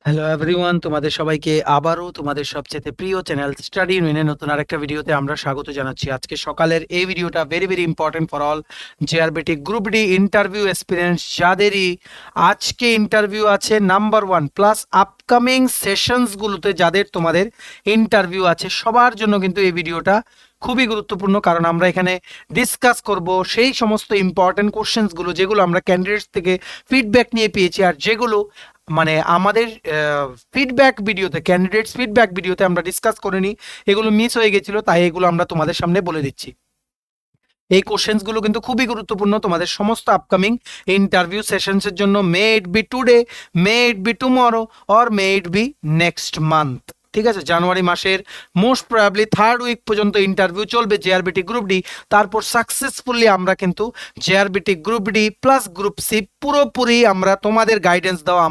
Hello everyone, তোমাদের সবাইকে আবারও তোমাদের সবচেয়ে প্রিয় চ্যানেল স্টাডি ইউনিয়নে নতুন আরেকটা ভিডিওতে আমরা স্বাগত জানাচ্ছি। আজকে সকালের এই ভিডিওটা very very important for all JRBT group D interview experience যাদেরই আজকে ইন্টারভিউ আছে নাম্বার 1 প্লাস আপকামিং সেশনসগুলোতে যাদের তোমাদের ইন্টারভিউ আছে সবার জন্য কিন্তু এই ভিডিওটা খুবই গুরুত্বপূর্ণ, কারণ আমরা এখানে ডিসকাস করব সেই সমস্ত ইম্পর্টেন্ট কোশ্চেন্সগুলো যেগুলো আমরা ক্যান্ডিডেটস থেকে ফিডব্যাক নিয়ে পেয়েছি, আর যেগুলো মানে আমাদের ফিডব্যাক ভিডিওতে ক্যান্ডিডেটস ফিডব্যাক ভিডিওতে আমরা ডিসকাস করিনি, এগুলো মিস হয়ে গেছিলো, তাই এগুলো আমরা তোমাদের সামনে বলে দিচ্ছি। এই কোশ্চেন্সগুলো কিন্তু খুবই গুরুত্বপূর্ণ তোমাদের সমস্ত আপকামিং ইন্টারভিউ সেশনসের জন্য, may it be today, may it be tomorrow or may it be next month. ঠিক আছে, জানুয়ারি মাসের মোস্ট প্রবাবলি 3rd উইক পর্যন্ত ইন্টারভিউ চলবে জেআরবিটি গ্রুপ ডি। তারপর সাকসেসফুলি আমরা কিন্তু JRBT group D plus group C পুরোপুরি আমরা তোমাদের গাইডেন্স দেওয়া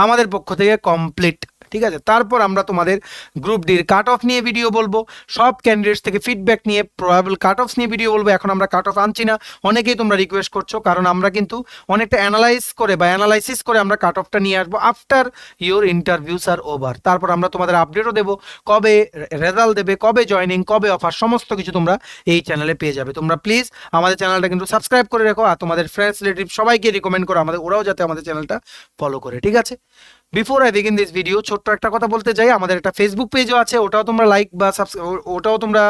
আমাদের পক্ষ থেকে কমপ্লিট। ঠিক আছে, তারপর আমরা তোমাদের গ্রুপ ডির কাট অফ নিয়ে ভিডিও বলবো, সব ক্যান্ডিডেটস থেকে ফিডব্যাক নিয়ে প্রবাবল কাট অফ নিয়ে ভিডিও বলবো। এখন আমরা কাট অফ আনছি না, অনেকেই তোমরা রিকোয়েস্ট করছো, কারণ আমরা কিন্তু অনেকটা অ্যানালাইসিস করে আমরা কাট অফটা নিয়ে আসবো after your interviews are over. তারপর আমরা তোমাদের আপডেটও দেবো, কবে রেজাল্ট দেবে, কবে জয়নিং, কবে অফার, সমস্ত কিছু তোমরা এই চ্যানেলে পেয়ে যাবে। তোমরা প্লিজ আমাদের চ্যানেলটা কিন্তু সাবস্ক্রাইব করে রাখো, আর তোমাদের ফ্রেন্ডস রিলেটিভ সবাইকে রিকমেন্ড করো ওরাও যাতে আমাদের চ্যানেলটা ফলো করে। ঠিক আছে, before I begin this video ছোট্ট একটা কথা বলতে চাই, আমাদের একটা ফেসবুক পেজও আছে, ওটাও তোমরা লাইক বা ওটাও তোমরা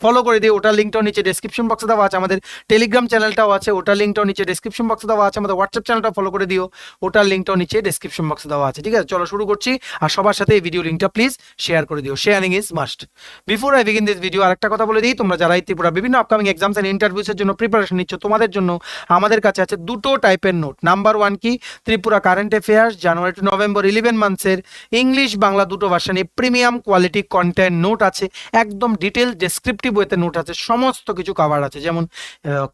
ফলো করে দিও, ওটার লিঙ্কটাও নিচে ডেসক্রিপশন বক্সে দেওয়া আছে। আমাদের টেলিগ্রাম চ্যানেলটাও আছে, ওটার লিঙ্কটাও নিচে ডেসক্রিপশন বক্সে দেওয়া আছে। আমাদের হোয়াটসঅ্যাপ চ্যানেলটা ফলো করে দিও, ওটার লিঙ্কটাও নিচে ডেসক্রিপশন বক্সে দেওয়া আছে। ঠিক আছে, চলো শুরু করছি, আর সবার সাথে এই ভিডিও লিঙ্কটা প্লিজ শেয়ার করে দিও, sharing is must. Before I begin this video আরেকটা কথা বলে দিই, তোমরা যারা এই ত্রিপুরা বিভিন্ন আপকামিং এক্সামস এন্ড ইন্টারভিউসের জন্য প্রিপারেশন নিচ্ছ, তোমাদের জন্য আমাদের কাছে আছে দুটো টাইপের নোট। নাম্বার 1 কি, Tripura current affairs January to November 11 মান্থসের English Bangla দুটো ভার্সনে প্রিমিয়াম কোয়ালিটি কন্টেন্ট নোট আছে, একদম ডিটেল ডেসক্রিপটিভ ওয়েতে নোট আছে, সমস্ত কিছু কভার আছে, যেমন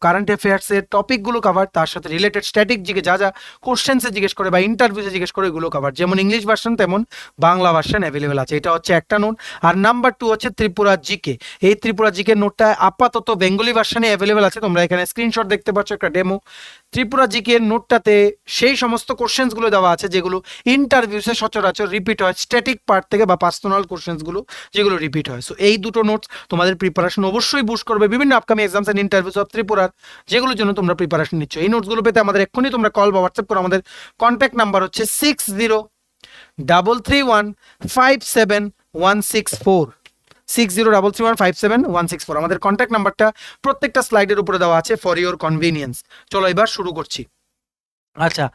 কারেন্ট অ্যাফেয়ার্সের টপিকগুলো কভার, তার সাথে রিলেটেড স্ট্যাটিক জিকে যা যা কোশ্চেন্সে জিজ্ঞেস করে বা ইন্টারভিউসে জিজ্ঞেস করে এগুলো কভার, যেমন ইংলিশ ভার্সন তেমন বাংলা ভার্সন অ্যাভেলেবেল আছে। এটা হচ্ছে একটা নোট। আর নাম্বার 2 হচ্ছে ত্রিপুরা জিকে। এই ত্রিপুরা জিকে নোটটা আপাতত বেঙ্গলি ভার্সনে অ্যাভেলেবেল আছে, তোমরা এখানে স্ক্রিনশট দেখতে পাচ্ছ, একটা ডেমো। ত্রিপুরা জিকে নোটটাতে সেই সমস্ত কোশ্চেন্সগুলো দেওয়া আছে যেগুলো ইন্টারভিউসে সচরাচর রিপিট হয়, স্ট্যাটিক পার্ট থেকে বা পার্সোনাল কোশ্চেন্সগুলো যেগুলো রিপিট হয়। সো এই দুটো নোটস তোমাদের প্রিপারেশন অবশ্যই বুস্ট করবে বিভিন্ন upcoming exams and interviews of ত্রিপুরার, যেগুলোর জন্য তোমরা প্রিপারেশন নিচ্ছ। এই নোটসগুলো পেতে আমাদের এক্ষুনি তোমরা কল বা হোয়াটসঅ্যাপ করো। আমাদের কন্ট্যাক্ট নাম্বার হচ্ছে 6033157164, 6033157164। আমাদের কন্ট্যাক্ট নাম্বারটা প্রত্যেকটা স্লাইডের উপরে দেওয়া আছে ফর ইওর কনভিনিয়েন্স। চলো এবার শুরু করছি। আচ্ছা,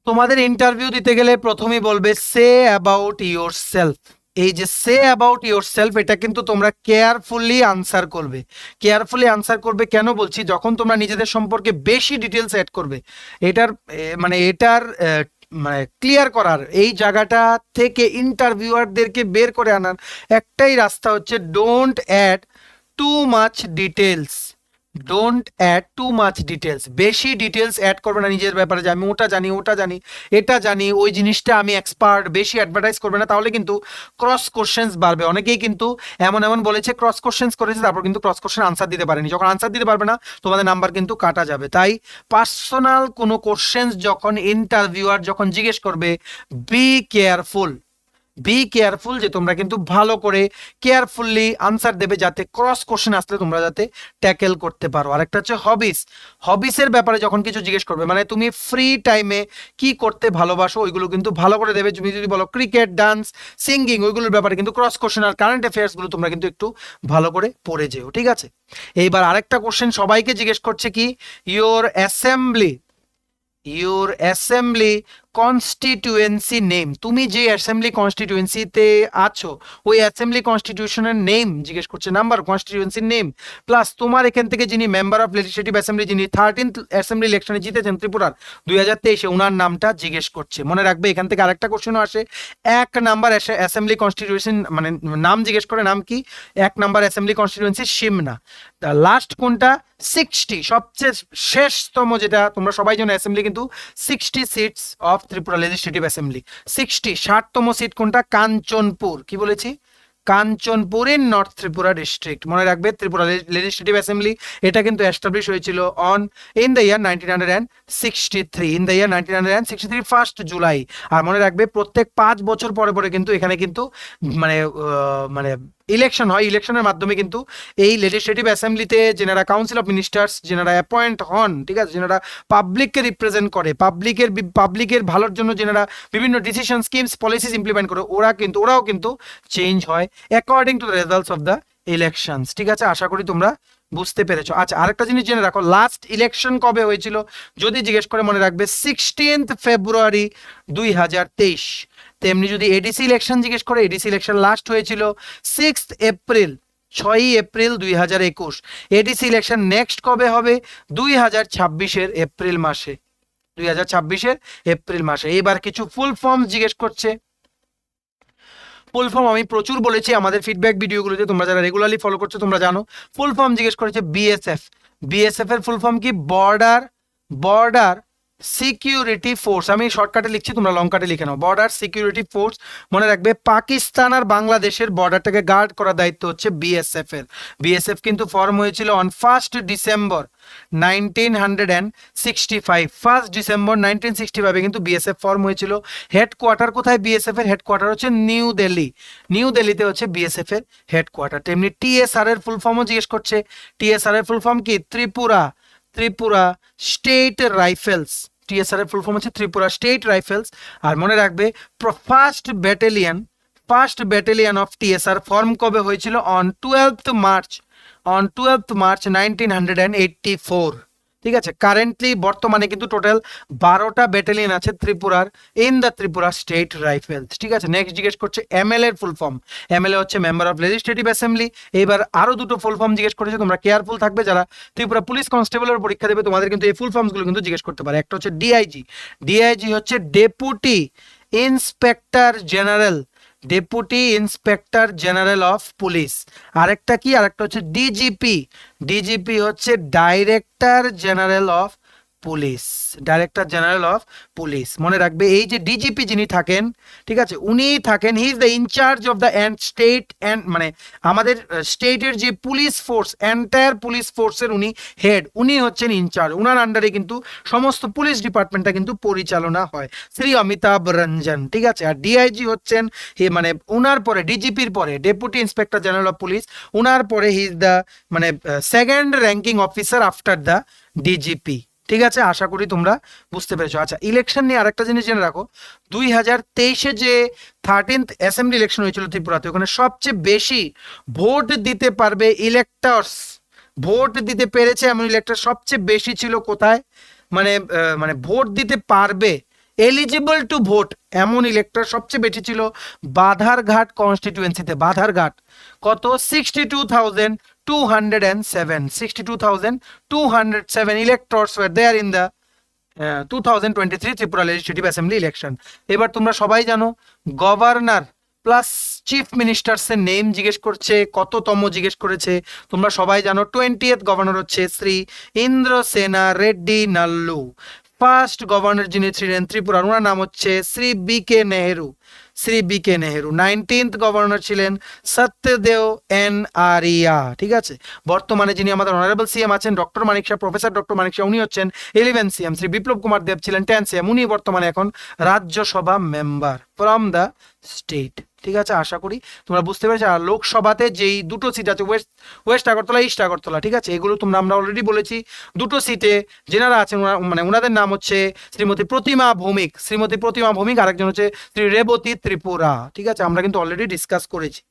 তোমাদের ইন্টারভিউ দিতে গেলে প্রথমেই বলবে সে অ্যাবাউট ইয়োর সেলফ। এই যে সে অ্যাবাউট ইয়োর সেলফ, এটা কিন্তু তোমরা কেয়ারফুলি আনসার করবে। কেয়ারফুলি আনসার করবে কেন বলছি, যখন তোমরা নিজেদের সম্পর্কে বেশি ডিটেলস অ্যাড করবে, এটার মানে ক্লিয়ার করার এই জায়গাটা থেকে ইন্টারভিউয়ারদেরকে বের করে আনার একটাই রাস্তা হচ্ছে don't add too much details. Don't add too much details, বেশি ডিটেলস অ্যাড করবে না নিজের ব্যাপারে, যে আমি ওটা জানি এটা জানি, ওই জিনিসটা আমি এক্সপার্ট, বেশি অ্যাডভার্টাইজ করবে না, তাহলে কিন্তু ক্রস কোশ্চেন্স বাড়বে। অনেকেই কিন্তু এমন বলেছে ক্রস কোশ্চেন্স করেছে, তারপর কিন্তু ক্রস কোশ্চেন আনসার দিতে পারেনি। যখন আনসার দিতে পারবে না, তোমাদের নাম্বার কিন্তু কাটা যাবে। তাই পার্সোনাল কোনো কোশ্চেন্স যখন ইন্টারভিউয়ার যখন জিজ্ঞেস করবে, বি কেয়ারফুল, যে তোমরা কিন্তু ভালো করে কেয়ারফুলি আনসার দেবে, যাতে ক্রস কোশ্চেন আসলে তোমরা যাতে ট্যাকেল করতে পারো। আরেকটা হচ্ছে হবিসের ব্যাপারে যখন কিছু জিজ্ঞেস করবে, মানে তুমি ফ্রি টাইমে কি করতে ভালোবাসো, ওইগুলো কিন্তু ভালো করে দেবে। তুমি যদি বলো ক্রিকেট, ডান্স, সিঙ্গিং, ওইগুলোর ব্যাপারে কিন্তু ক্রস কোশ্চেন আর কারেন্ট অ্যাফেয়ার্সগুলো তোমরা কিন্তু একটু ভালো করে পড়ে যেও। ঠিক আছে, এইবার আরেকটা কোশ্চেন সবাইকে জিজ্ঞেস করছে কি, ইওর অ্যাসেম্বলি কনস্টিটিউয়েন্সি নেম। তুমি যে অ্যাসেম্বলি কনস্টিটিউয়েন্সিতে আছো, ওই অ্যাসেম্বলি কনস্টিটিউশনের নেম জিজ্ঞেস করছে, নাম্বার কনস্টিটিউয়েন্সির নেম, প্লাস তোমার এখান থেকে যিনি মেম্বার অফ লেজিসলেটিভ অ্যাসেম্বলি, যিনি 13th অ্যাসেম্বলি ইলেকশনে জিতেছেন ত্রিপুরার 2023-এ, ওনার নামটা জিজ্ঞেস করছে। মনে রাখবে এখান থেকে আরেকটা কোশ্চেনও আসে, 1 নাম্বার অ্যাসেম্বলি কনস্টিটিউশন মানে নাম জিজ্ঞেস করে, নাম কি, 1 number assembly constituency Simna. Last কোনটা, 60, সবচেয়ে শেষতম যেটা তোমরা সবাই জানো, অ্যাসেম্বলি কিন্তু 60 seats of Tripura legislative assembly, 60 ষাটতম সিট কোনটা, কাঞ্চনপুর। কি বলেছি, Kanchanpur in north Tripura district. মনে রাখবে ত্রিপুরা লেজিসলেটিভ অ্যাসেম্বলি এটা কিন্তু এস্টাবলিশ হয়েছিল in the year 1963, in the year 1963 first July. আর মনে রাখবে প্রত্যেক 5 বছর পরে পরে কিন্তু এখানে কিন্তু মানে মানে ইলেকশন হয়, ইলেকশনের মাধ্যমে কিন্তু এই লেজিসলেটিভ অ্যাসেম্বলিতে যেনারা কাউন্সিল অফ মিনিস্টার্স যেনারা অ্যাপয়েন্ট হন, ঠিক আছে, যেনারা পাবলিককে রিপ্রেজেন্ট করে, পাবলিকের ভালোর জন্য যেনারা বিভিন্ন ডিসিশন স্কিমস পলিসিস ইমপ্লিমেন্ট করে, ওরাও কিন্তু চেঞ্জ হয় according to the results of the elections. ঠিক আছে, আশা করি তোমরা বুঝতে পেরেছো। আচ্ছা, আরেকটা জিনিস জেনে রাখো, লাস্ট ইলেকশন কবে হয়েছিল যদি জিজ্ঞেস করে মনে রাখবে 16 ফেব্রুয়ারি 2023। তেমনি যদি এডিসি ইলেকশন জিজ্ঞেস করে, এডিসি ইলেকশন লাস্ট হয়েছিল 6 April, 6 April 2021। ADC election next কবে হবে 2026-এর এপ্রিল মাসে, 2026-এর এপ্রিল মাসে। এবার কিছু ফুল ফর্ম জিজ্ঞেস করছে। ফুল ফর্ম আমি প্রচুর বলেছি আমাদের ফিডব্যাক ভিডিওগুলোতে, তোমরা যারা রেগুলারলি ফলো করছো তোমরা জানো। ফুল ফর্ম জিজ্ঞেস করেছে বিএসএফ। বিএসএফ এর ফুল ফর্ম কি? Border security force. আমি শর্টকাটে লিখছি, তোমরা লং কাটে লিখে নাও। Border security force. মনে রাখবে পাকিস্তান আর বাংলাদেশের বর্ডারটাকে গার্ড করার দায়িত্ব হচ্ছে বিএসএফ এর। বিএসএফ কিন্তু ফর্ম হয়েছিল অন 1 ডিসেম্বর 1965। 1 ডিসেম্বর 1965 কিন্তু বিএসএফ ফর্ম হয়েছিল। হেডকোয়ার্টার কোথায় বিএসএফ এর? হেডকোয়ার্টার হচ্ছে নিউ দিল্লি। নিউ দিল্লিতে হচ্ছে বিএসএফ এর হেডকোয়ার্টার। তেমনি টিএসআর এর ফুল ফর্মও জিজ্ঞেস করছে। টিএসআর এর ফুল ফর্ম কি? Tripura state rifles. টিএসআর এর ফুল ফর্ম হচ্ছে ত্রিপুরা স্টেট রাইফেলস। আর মনে রাখবে first battalion of TSR form কবে হয়েছিল? On 12th March 1984। ঠিক আছে, কারেন্টলি বর্তমানে কিন্তু টোটাল 12টা ব্যাটালিয়ন আছে ত্রিপুরার in the Tripura state rifles. ঠিক আছে, নেক্সট জিজ্ঞেস করছে এমএলএ এর ফুল ফর্ম। এমএলএ হচ্ছে মেম্বার অফ লেজিসলেটিভ অ্যাসেম্বলি। এবার আরো দুটো ফুল ফর্ম জিজ্ঞেস করেছে, তোমরা কেয়ারফুল থাকবে যারা ত্রিপুরা পুলিশ কনস্টেবলের পরীক্ষা দেবে, তোমাদের কিন্তু এই ফুল ফর্মসগুলো কিন্তু জিজ্ঞেস করতে পারে। একটা হচ্ছে ডিআইজি। ডিআইজি হচ্ছে deputy inspector general of police. আরেকটা হচ্ছে ডিজিপি। ডিজিপি হচ্ছে ডাইরেক্টর জেনারেল অফ পুলিশ। মনে রাখবে এই যে ডিজিপি যিনি থাকেন, ঠিক আছে, উনি থাকেন, he is the incharge of the state and মানে আমাদের স্টেটের যে পুলিশ ফোর্স, এন্টায়ার পুলিশ ফোর্সের উনি হেড, উনি হচ্ছেন ইনচার্জ। উনার আন্ডারে কিন্তু সমস্ত পুলিশ ডিপার্টমেন্টটা কিন্তু পরিচালনা হয়, শ্রী অমিতাভ রঞ্জন। ঠিক আছে, আর ডিআইজি হচ্ছেন মানে উনার পরে, ডিজিপির পরে deputy inspector general of police, উনার পরে হি ইজ দ্য মানে second ranking officer after the DGP. ঠিক আছে, আশা করি তোমরা বুঝতে পেরেছো। আচ্ছা, ইলেকশন নিয়ে আরেকটা জিনিস জেনে রাখো, 2023-এ যে 13th অ্যাসেম্বলি ইলেকশন হয়েছিল ত্রিপুরাতে, ওখানে সবচেয়ে বেশি ভোট দিতে পারবে ইলেক্টরস, ভোট দিতে পেরেছে এমন ইলেক্টর সবচেয়ে বেশি ছিল কোথায়? মানে ভোট দিতে পারবে, এলিজিবল টু ভোট এমন ইলেক্টর সবচেয়ে বেশি ছিল বাধারঘাট কনস্টিটিউয়েন্সিতে। বাধারঘাট কত? 62,207 electors were there in the 2023 Tripura legislative assembly election. এবার তোমরা সবাই জানো গভর্নর প্লাস চিফ মিনিস্টার্স এর নেম জিজ্ঞেস করছে, কততম জিজ্ঞেস করেছে তোমরা সবাই জানো। 20th গভর্নর হচ্ছে শ্রী ইন্দ্রসেনা রেড্ডি নাল্লু। ফার্স্ট গভর্নর যিনি ছিলেন ত্রিপুরার, ওনার নাম হচ্ছে শ্রী বিকে নেহেরু। 19th গভর্নর ছিলেন সত্যদেও এন আরিয়া। ঠিক আছে, বর্তমানে যিনি আমাদের অনারেবল সিএম আছেন ডক্টর মানিক শাহ, প্রফেসর ডক্টর মানিক শাহ, উনি হচ্ছেন 11 সিএম। শ্রী বিপ্লব কুমার দেব ছিলেন 10 সিএম, উনি বর্তমানে এখন Rajya Sabha member from the state. ঠিক আছে, আশা করি তোমরা বুঝতে পেরেছো। আর লোকসভাতে যেই দুটো সিট আছে, ওয়েস্ট আগরতলা, ইস্ট আগরতলা, ঠিক আছে, এগুলো আমরা অলরেডি বলেছি। দুটো সিটে যেনারা আছেন মানে ওনাদের নাম হচ্ছে শ্রীমতী প্রতিমা ভৌমিক, আরেকজন হচ্ছে শ্রী রেবতী ত্রিপুরা। ঠিক আছে, আমরা কিন্তু অলরেডি ডিসকাস করেছি।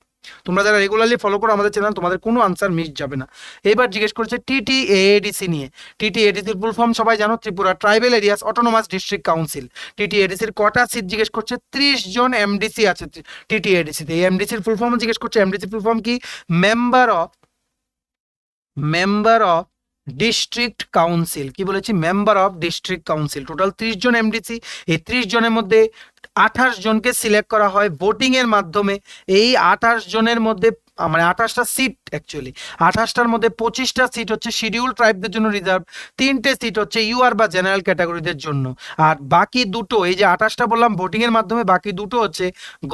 তোমরা যারা রেগুলারলি ফলো করো আমাদের চ্যানেল, তোমাদের কোনো আনসার মিস যাবে না। এবার জিজ্ঞেস করেছে টিটিএডিসি নিয়ে। টিটিএডিসির ফুল ফর্ম সবাই জানো, Tripura tribal areas autonomous district council. টিটিএডিসির কটা সিট জিজ্ঞেস করছে? 30 জন এমডিসি আছে টিটিএডিসিতে। এই এমডিসির ফুল ফর্ম জিজ্ঞেস করছে। এমডিসির ফুল ফর্ম কি? Member of district council. কি বলেছি? Member of district council. Total 30 জন এমডিসি। এই 30 জনের মধ্যে 28 জনকে সিলেক্ট করা হয় ভোটিং এর মাধ্যমে। এই 28 জনের মধ্যে মানে 28টা সিট, অ্যাকচুয়ালি 28টার মধ্যে 25টা সিট হচ্ছে শিডিউল ট্রাইবদের জন্য রিজার্ভ, 3টে সিট হচ্ছে ইউআর বা জেনারেল ক্যাটাগরিদের জন্য। আর বাকি দুটো, এই যে 28টা বললাম ভোটিং এর মাধ্যমে, বাকি দুটো হচ্ছে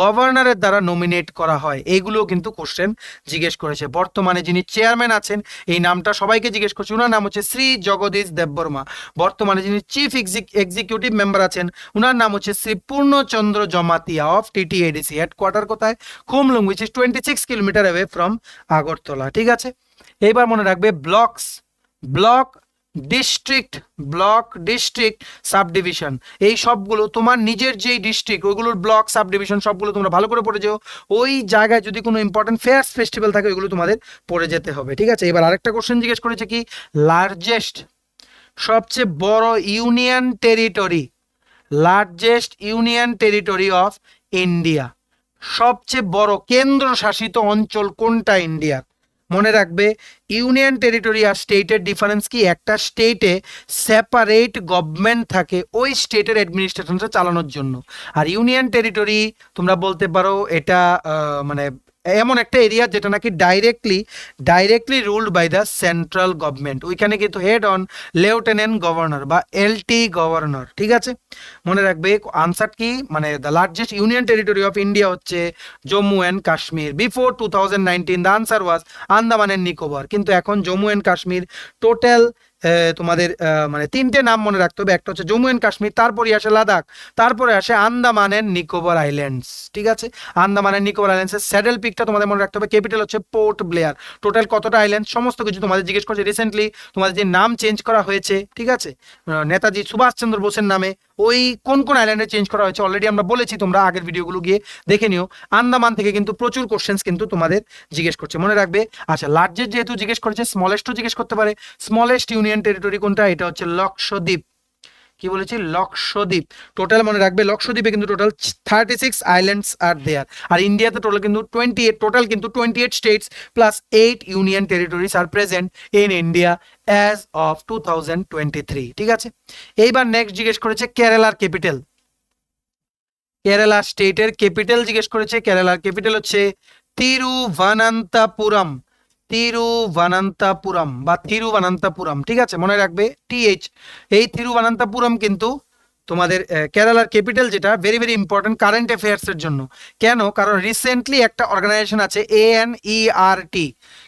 গভর্নরের দ্বারা নমিনেট করা হয়। এইগুলোও কিন্তু কোশ্চেন জিজ্ঞেস করেছে। বর্তমানে যিনি চেয়ারম্যান আছেন, এই নামটা সবাইকে জিজ্ঞেস করছে, ওনার নাম হচ্ছে শ্রী জগদীশ দেববর্মা। বর্তমানে যিনি চিফ এক্সিকিউটিভ মেম্বার আছেন, ওনার নাম হচ্ছে শ্রী পূর্ণচন্দ্র জমাতিয়া অফ টিটিএডিসি। হেডকোয়ার্টার কোথায়? Khumlung, which is 26 kilometre away from Agartala. ঠিক আছে, এইবার মনে রাখবে blocks, block, district, block, district, sub division, এই সবগুলো তোমার নিজের যেই ডিস্ট্রিক্ট ওইগুলোর ব্লক, সাব ডিভিশন সবগুলো তোমরা ভালো করে পড়ে যাও। ওই জায়গায় যদি কোনো ইম্পর্টেন্ট ফেয়ার্স ফেস্টিভ্যাল থাকে ওইগুলো তোমাদের পড়ে যেতে হবে। ঠিক আছে, এবার আরেকটা কোশ্চেন জিজ্ঞেস করেছে কি, লার্জেস্ট, সবচেয়ে বড় union territory, largest union territory of India, সবচেয়ে বড় কেন্দ্রশাসিত অঞ্চল কোনটা ইন্ডিয়ার? মনে রাখবে ইউনিয়ন টেরিটরি আর স্টেটের ডিফারেন্স কি, একটা স্টেটে সেপারেট গভর্নমেন্ট থাকে ওই স্টেটের অ্যাডমিনিস্ট্রেশনটা চালানোর জন্য, আর ইউনিয়ন টেরিটরি তোমরা বলতে পারো এটা মানে এমন একটা এরিয়া যেটা নাকি directly ruled by the central government. ওইখানে কিন্তু হেড অন লেফটেন্যান্ট গভর্নর বা এলটি গভর্নর। ঠিক আছে, মনে রাখবে আনসার কি, মানে the largest union territory of India হচ্ছে Jammu and Kashmir. Before 2019 the answer was Andaman and Nicobar, কিন্তু এখন জম্মু অ্যান্ড কাশ্মীর টোটাল তোমাদের মানে 3টে নাম মনে রাখতে হবে। একটা হচ্ছে জম্মু অ্যান্ড কাশ্মীর, তারপরে আসে লাদাখ, তারপরে আসে আন্দামান অ্যান্ড নিকোবর আইল্যান্ডস। ঠিক আছে, আন্দামান অ্যান্ড নিকোবর আইল্যান্ডসের স্যাডেল পিকটা তোমাদের মনে রাখতে হবে। ক্যাপিটাল হচ্ছে পোর্ট ব্লেয়ার। টোটাল কতটা আইল্যান্ড সমস্ত কিছু তোমাদের জিজ্ঞেস করছে। রিসেন্টলি তোমাদের যে নাম চেঞ্জ করা হয়েছে, ঠিক আছে, নেতাজি সুভাষচন্দ্র বোসের নামে, ওই কোন কোন আইল্যান্ডে চেঞ্জ করা হয়েছে অলরেডি আমরা বলেছি, তোমরা আগের ভিডিওগুলো গিয়ে দেখে নিও। আন্দামান থেকে কিন্তু প্রচুর কোশ্চেন্স কিন্তু তোমাদের জিজ্ঞেস করছে, মনে রাখবে। আচ্ছা, লার্জেস্ট যেহেতু জিজ্ঞেস করেছে, স্মলেস্টও জিজ্ঞেস করতে পারে। স্মলেস্ট ইউনিয়ন টেরিটরি কোনটা? এটা হচ্ছে লক্ষদ্বীপ। কি বলেছি? লক্ষদ্বীপ। টোটাল মনে রাখবে লক্ষদ্বীপে কিন্তু টোটাল 36 আইল্যান্ডস আর দেয়ার। আর ইন্ডিয়াতে টোটাল কিন্তু 28 states plus 8 union territories are present in India as of 2023। ঠিক আছে, এইবার নেক্সট জিজ্ঞেস করেছে কেরালার ক্যাপিটাল। কেরালা স্টেটের ক্যাপিটাল জিজ্ঞেস করেছে। কেরালার ক্যাপিটাল হচ্ছে তিরুভানান্তপুরম, তিরুভানান্তপুরম বা থিরুভানান্তপুরম। ঠিক আছে, মনে রাখবে টিএইচ। এই থিরুভানান্তপুরম কিন্তু তোমাদের কেরালার ক্যাপিটাল, যেটা ভেরি ভেরি ইম্পর্টেন্ট কারেন্ট অ্যাফেয়ার্সের জন্য। কেন? কারণ রিসেন্টলি একটা অর্গানাইজেশন আছে ANERT।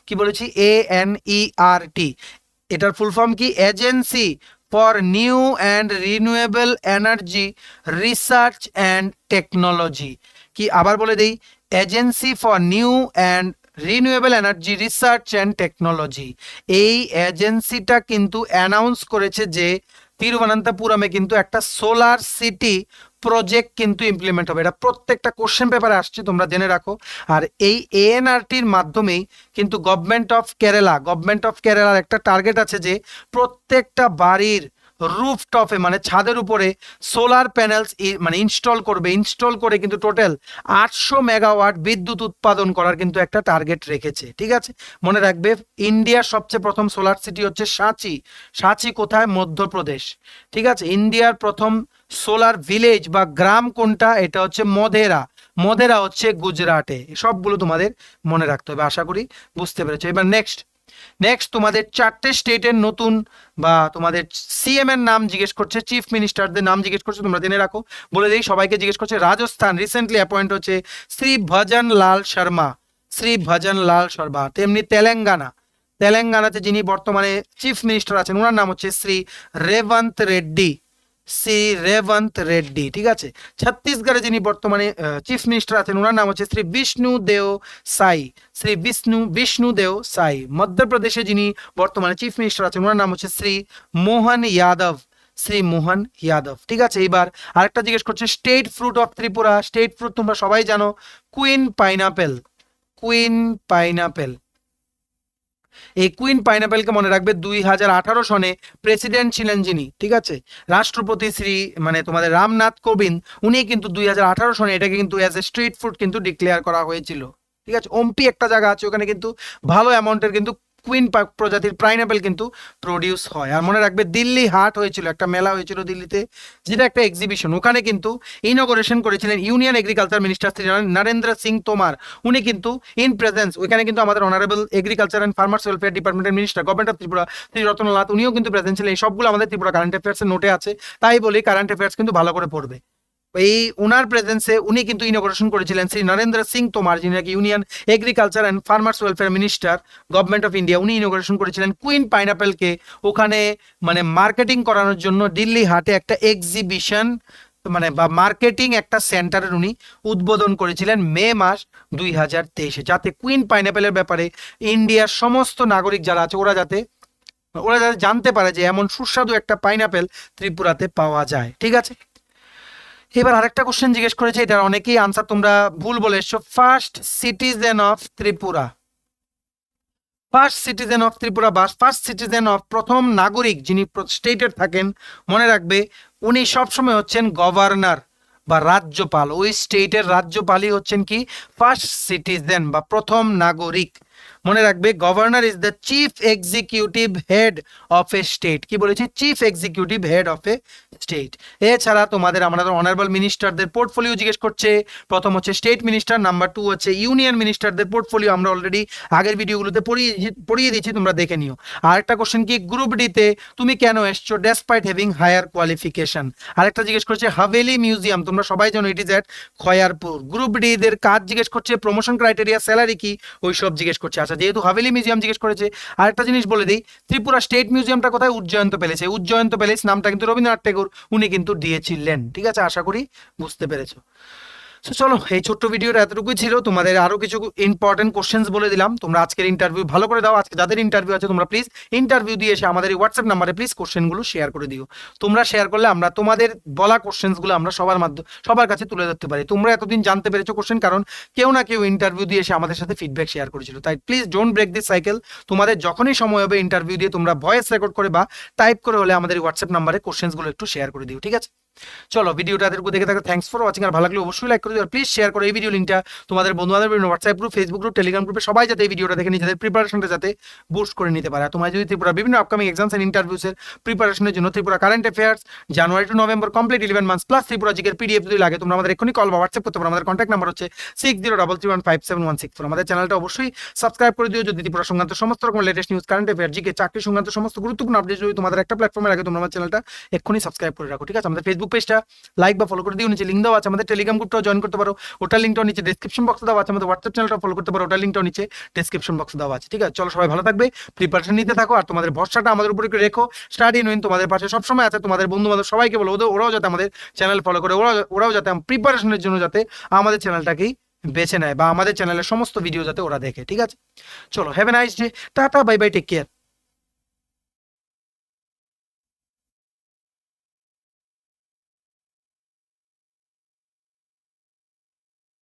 কি বলেছি? ANERT। এটার ফুল ফর্ম কি? Agency for new and renewable energy research and technology. কি আবার বলে দেই, agency for new and renewable energy research and technology. এই এজেন্সিটা কিন্তু অ্যানাউন্স করেছে যে তিরুবনন্তপুরমে কিন্তু একটা সোলার সিটি প্রজেক্ট কিন্তু ইমপ্লিমেন্ট হবে। এটা প্রত্যেকটা কোশ্চেন পেপারে আসছে, তোমরা জেনে রাখো। আর এই ANRTর মাধ্যমেই কিন্তু গভর্নমেন্ট অফ কেরালার একটা টার্গেট আছে যে প্রত্যেকটা বাড়ির রুফটপে মানে ছাদের উপরে সোলার প্যানেলস মানে ইনস্টল করে কিন্তু টোটাল 800 মেগাওয়াট বিদ্যুৎ উৎপাদন করার কিন্তু একটা টার্গেট রেখেছে। ঠিক আছে, মনে রাখবে ইন্ডিয়ার সবচেয়ে প্রথম সোলার সিটি হচ্ছে সাঁচি কোথায়? মধ্যপ্রদেশ। ঠিক আছে, ইন্ডিয়ার প্রথম সোলার ভিলেজ বা গ্রাম কোনটা? এটা হচ্ছে মোধেরা হচ্ছে গুজরাটে। সবগুলো তোমাদের মনে রাখতে হবে, আশা করি বুঝতে পেরেছো। এবার নেক্সট তোমাদের 4টে স্টেটের নতুন বা তোমাদের CM এর নাম জিজ্ঞেস করছে, চিফ মিনিস্টারদের নাম জিজ্ঞেস করছে, তোমরা জেনে রাখো। বলে দিই সবাইকে জিজ্ঞেস করছে। রাজস্থান রিসেন্টলি অ্যাপয়েন্ট হচ্ছে শ্রী ভজন লাল শর্মা। তেমনি তেলেঙ্গানাতে যিনি বর্তমানে চিফ মিনিস্টার আছেন, ওনার নাম হচ্ছে শ্রী রেবন্ত রেড্ডি। ঠিক আছে, ছত্তিশগড়ে যিনি বর্তমানে চিফ মিনিস্টার আছেন, ওনার নাম হচ্ছে শ্রী বিষ্ণুদেও সাই। মধ্যপ্রদেশে যিনি বর্তমানে চিফ মিনিস্টার আছেন, ওনার নাম হচ্ছে শ্রী মোহন যাদব। ঠিক আছে, এইবার আরেকটা জিজ্ঞেস করছে state fruit of Tripura. State fruit তোমরা সবাই জানো, কুইন পাইনাপেল। এই কুইন পাইনাপেলকে মনে রাখবে 2018 সনে প্রেসিডেন্ট ছিলেন যিনি, ঠিক আছে, রাষ্ট্রপতি শ্রী মানে তোমাদের রামনাথ কোবিন্দ, উনি কিন্তু 2018 সনে এটাকে কিন্তু অ্যাজ এ স্ট্রিট ফুড কিন্তু ডিক্লেয়ার করা হয়েছিল। ঠিক আছে, ওমপি একটা জায়গা আছে, ওখানে কিন্তু ভালো অ্যামাউন্টের কিন্তু কুইন প্রজাতির পাইনাপেল কিন্তু প্রডিউস হয়। আর মনে রাখবে দিল্লি হাট হয়েছিল, একটা মেলা হয়েছিল দিল্লিতে, যেটা একটা এক্সিবিশন, ওখানে কিন্তু ইনঅগারেশন করেছিলেন union agriculture minister Shri Narendra Singh তোমার। উনি কিন্তু ইন প্রেজেন্স, ওইখানে কিন্তু আমাদের honourable agriculture and farmers welfare ডিপার্টমেন্টের minister government of Tripura Shri Ratanlal, উনিও কিন্তু প্রেজেন্ট ছিলেন। এই সবগুলো আমাদের ত্রিপুরা কারেন্ট অ্যাফেয়ার্সের নোটে আছে, তাই বলি কারেন্ট অ্যাফেয়ার্স কিন্তু ভালো করে পড়বে। এই ওনার প্রেজেন্সে উনি কিন্তু ইনঅগারেশন করেছিলেন শ্রী নরেন্দ্র সিং তোমার, যিনি নাকি union agriculture and farmers welfare minister government of India. উনি ইনঅগারেশন করেছিলেন কুইন পাইনাপেলকে ওখানে মানে মার্কেটিং করানোর জন্য দিল্লি হাটে একটা এক্সিবিশন মানে বা মার্কেটিং একটা সেন্টারের উনি উদ্বোধন করেছিলেন মে মাস 2023-এ, যাতে কুইন পাইনাপেলের ব্যাপারে ইন্ডিয়ার সমস্ত নাগরিক যারা আছে ওরা যাতে জানতে পারে যে এমন সুস্বাদু একটা পাইনাপেল ত্রিপুরাতে পাওয়া যায়। ঠিক আছে, এবার আরেকটা কোশ্চেন জিজ্ঞেস করেছে, এটার অনেকেই আনসার তোমরা ভুল বলে এসছো। First citizen of Tripura, first citizen of Tripura বা ফার্স্ট সিটিজেন অফ প্রথম নাগরিক যিনি স্টেটের থাকেন, মনে রাখবে উনি সবসময় হচ্ছেন গভর্নর বা রাজ্যপাল। ওই স্টেটের রাজ্যপালই হচ্ছেন কি ফার্স্ট সিটিজেন বা প্রথম নাগরিক। মনে রাখবে governor is the chief executive head of a state. কি বলেছি? Chief executive head of a state. এছাড়া তোমাদের আমাদের অনারেবল মিনিস্টারদের পোর্টফোলিও জিজ্ঞেস করছে। প্রথম হচ্ছে স্টেট মিনিস্টার, নাম্বার 2 হচ্ছে ইউনিয়ন মিনিস্টারদের পোর্টফোলিও। আমরা অলরেডি আগের ভিডিওগুলোতে পড়িয়ে দিচ্ছি, তোমরা দেখে নিও। আরেকটা কোশ্চেন কি, গ্রুপ ডিতে তুমি কেন এসছো ডেসপাইট হ্যাভিং হায়ার কোয়ালিফিকেশন। আরেকটা জিজ্ঞেস করছে হাভেলি মিউজিয়াম, তোমরা সবাই জানো it is at Khayerpur. Group D দের কাজ জিজ্ঞেস করছে, প্রমোশন ক্রাইটেরিয়া, স্যালারি কি, ওই সব জিজ্ঞেস করছে। আচ্ছা, যেহেতু হাভেলি মিউজিয়াম জিজ্ঞেস করেছে, আরেকটা জিনিস বলে দিই, ত্রিপুরা স্টেট মিউজিয়ামটা কোথায়? উজ্জয়ন্ত প্যালেসে। উজ্জয়ন্ত প্যালেস নামটা কিন্তু রবীন্দ্রনাথ ঠাকুর উনি কিন্তু দিয়েছিলেন। ঠিক আছে, আশা করি বুঝতে পেরেছো। তো চলো, এই ছোট্ট ভিডিওটা এতটুকুই ছিল। তোমাদের আরো কিছু ইম্পর্টেন্ট কোশ্চেন্স বলে দিলাম। তোমরা আজকের ইন্টারভিউ ভালো করে দাও। আজকে যাদের ইন্টারভিউ আছে তোমরা প্লিজ ইন্টারভিউ দিয়ে এসে আমাদের এই হোয়াটসঅ্যাপ নাম্বারে প্লিজ কোশ্চেনগুলো শেয়ার করে দিও। তোমরা শেয়ার করলে আমরা তোমাদের বলা কোশ্চেন্সগুলো আমরা সবার কাছে তুলে ধরতে পারি। তোমরা এতদিন জানতে পেরেছো কোশ্চেন, কারণ কেউ না কেউ ইন্টারভিউ দিয়ে এসে আমাদের সাথে ফিডব্যাক শেয়ার করেছিল। তাই please don't break this cycle. তোমাদের যখনই সময় হবে ইন্টারভিউ দিয়ে তোমরা ভয়েস রেকর্ড করে বা টাইপ করে হলে আমাদের হোয়াটসঅ্যাপ নাম্বারে কোশ্চেন্সগুলো একটু শেয়ার করে দিও। ঠিক আছে, চলো ভিডিওটা দেখে থাকো। Thanks for watching. আর ভালো লাগলে অবশ্যই লাইক করে দিও, আর প্লিজ শেয়ার করো এই ভিডিও লিঙ্কটা তোমাদের বন্ধু-বান্ধব, WhatsApp group, Facebook group, Telegram গ্রুপে সবাই যাতে এই ভিডিওটা দেখে নিজেদের প্রিপারেশনটা যাতে বুস্ট করে নিতে পারে। তোমরা যদি ত্রিপুরা বিভিন্ন আপকামিং এক্সামস এন্ড ইন্টারভিউসের প্রিপারেশনের জন্য Tripura current affairs January to November complete 11 months plus Tripura জিকের পিডিএফ যদি লাগে, তোমরা আমাদের এক্ষুনি কল বা হোয়াটসঅ্যাপ করতে পারো। আমাদের কন্ট্যাক্ট নাম্বার হচ্ছে 6033157164। আমাদের চ্যানেলটা অবশ্যই সাবস্ক্রাইব করে দিও যদি ত্রিপুরা সংক্রান্ত সমস্ত রকম latest news, current affair, GK, চাকরি সংক্রান্ত সমস্ত গুরুত্বপূর্ণ আপডেট যদি তোমাদের একটা প্ল্যাটফর্মে লাগে, তোমরা আমার চ্যানেলটা এক্ষুনি সাবস্ক্রাইব করে রাখো। ঠিক আছে, আমাদের ফেসবুক পেজটা লাইক বা ফলো করে দিও, নিচে লিঙ্ক দেওয়া আছে। আমাদের টেলিগ্রাম গ্রুপটাও জয়েন করতে পারো, ওটার লিঙ্কটাও নিচে ডেসক্রিপশন বক্সে দেওয়া আছে। আমাদের হোয়াটসঅ্যাপ চ্যানেলটা ফলো করতে পারো, ওটার লিঙ্কটাও নিচে ডেসক্রিপশন বক্সে দেওয়া আছে। ঠিক আছে, চলো সবাই ভালো থাকবে, প্রিপারেশন নিতে থাকো, আর তোমাদের ভরসাটা আমাদের উপরে রেখো। স্টাডি উইন তোমাদের পাশে সবসময় আছে। তোমাদের বন্ধু বান্ধব সবাইকে বলো ওরাও যাতে আমাদের চ্যানেল ফলো করে, ওরাও যাতে প্রিপারেশনের জন্য যাতে আমাদের চ্যানেলটাকেই বেছে নেয় বা আমাদের চ্যানেলের সমস্ত ভিডিও যাতে ওরা দেখে। ঠিক আছে, চলো have a nice day, tata, bye bye, take care.